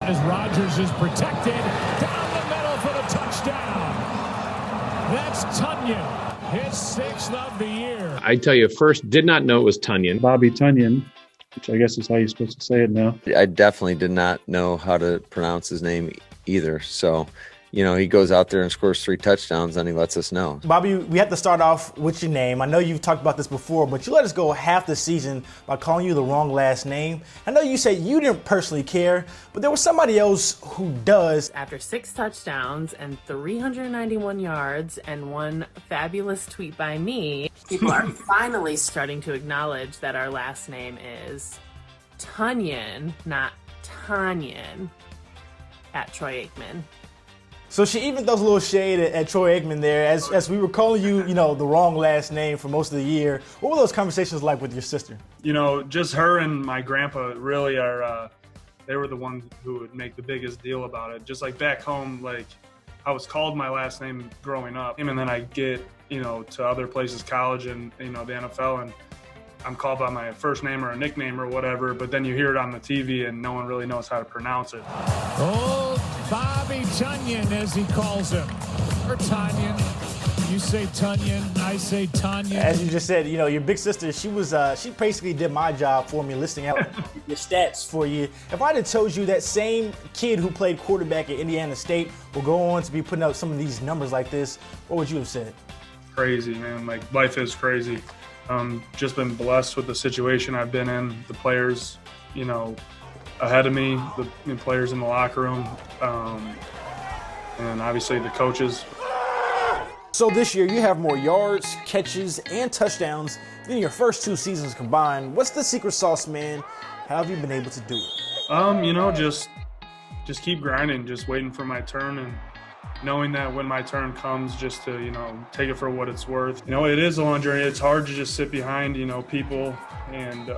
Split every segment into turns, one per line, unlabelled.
as Rodgers is protected down the middle for the touchdown. That's Tonyan, his 6th of the year.
I tell you, first, did not know it was Tonyan.
Bobby Tonyan, which I guess is how you're supposed to say it now.
I definitely did not know how to pronounce his name either. So, you know, he goes out there and scores 3 touchdowns, and he lets us know.
Bobby, we have to start off with your name. I know you've talked about this before, but you let us go half the season by calling you the wrong last name. I know you said you didn't personally care, but there was somebody else who does.
After 6 touchdowns and 391 yards and one fabulous tweet by me, people are finally starting to acknowledge that our last name is Tonyan, not Tonyan, at Troy Aikman.
So she even throws a little shade at Troy Aikman there as we were calling you, the wrong last name for most of the year. What were those conversations like with your sister?
You know, just her and my grandpa really are, they were the ones who would make the biggest deal about it. Just like back home, like I was called my last name growing up. And then I get, to other places, college and, the NFL, and I'm called by my first name or a nickname or whatever, but then you hear it on the TV and no one really knows how to pronounce it.
Old Bobby Tonyan, as he calls him. Or Tonyan. You say Tonyan, I say Tonyan.
As you just said, your big sister, she basically did my job for me, listing out your stats for you. If I'd have told you that same kid who played quarterback at Indiana State will go on to be putting up some of these numbers like this, what would you have said?
Crazy, man. Like, life is crazy. Just been blessed with the situation I've been in, the players, ahead of me, the players in the locker room, and obviously the coaches.
So this year you have more yards, catches, and touchdowns than your first 2 seasons combined. What's the secret sauce, man? How have you been able to do it?
Just keep grinding, just waiting for my turn and knowing that when my turn comes, just to, take it for what it's worth. It is a long journey. It's hard to just sit behind, people and,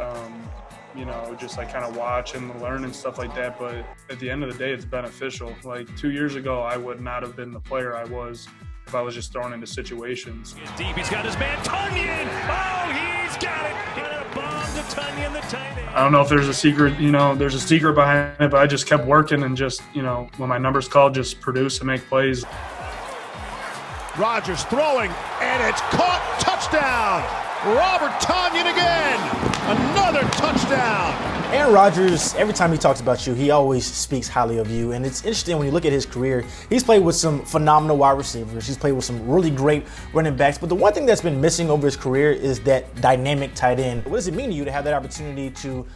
just like kind of watch and learn and stuff like that. But at the end of the day, it's beneficial. Like 2 years ago, I would not have been the player I was if I was just thrown into situations.
Deep, he's got his man Tonyan. Oh, he's got it. Got a bomb to Tonyan, the tight end.
I don't know if there's a secret, there's a secret behind it, but I just kept working and just, when my number's called, just produce and make plays.
Rodgers throwing, and it's caught. Touchdown! Robert Tonyan again! Another touchdown!
Aaron Rodgers, every time he talks about you, he always speaks highly of you. And it's interesting when you look at his career, he's played with some phenomenal wide receivers. He's played with some really great running backs. But the one thing that's been missing over his career is that dynamic tight end. What does it mean to you to have that opportunity to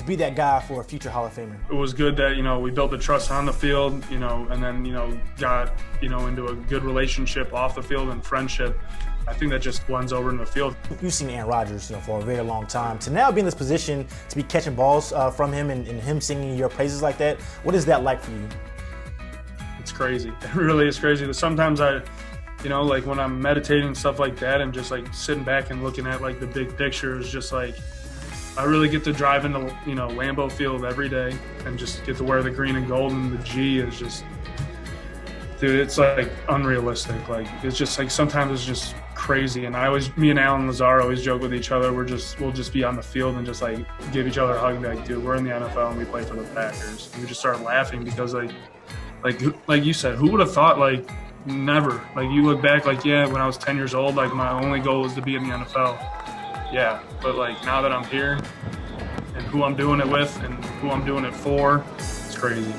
be that guy for a future Hall of Famer?
It was good that, we built the trust on the field, and then, got, into a good relationship off the field and friendship. I think that just blends over in the field.
You've seen Aaron Rodgers, for a very long time. To now be in this position to be catching balls from him and him singing your praises like that, what is that like for you?
It's crazy. It really is crazy. Sometimes I, like when I'm meditating and stuff like that and just like sitting back and looking at like the big picture is just like, I really get to drive into, Lambeau Field every day and just get to wear the green and gold, and the G is just, dude, it's like unrealistic. Like, it's just like sometimes it's just crazy. And me and Alan Lazar always joke with each other. We'll just be on the field and just like give each other a hug and be like, dude, we're in the NFL and we play for the Packers. And we just start laughing because like you said, who would have thought, like, never. Like, you look back, like, yeah, when I was 10 years old, like my only goal was to be in the NFL. Yeah, but like now that I'm here and who I'm doing it with and who I'm doing it for, it's crazy.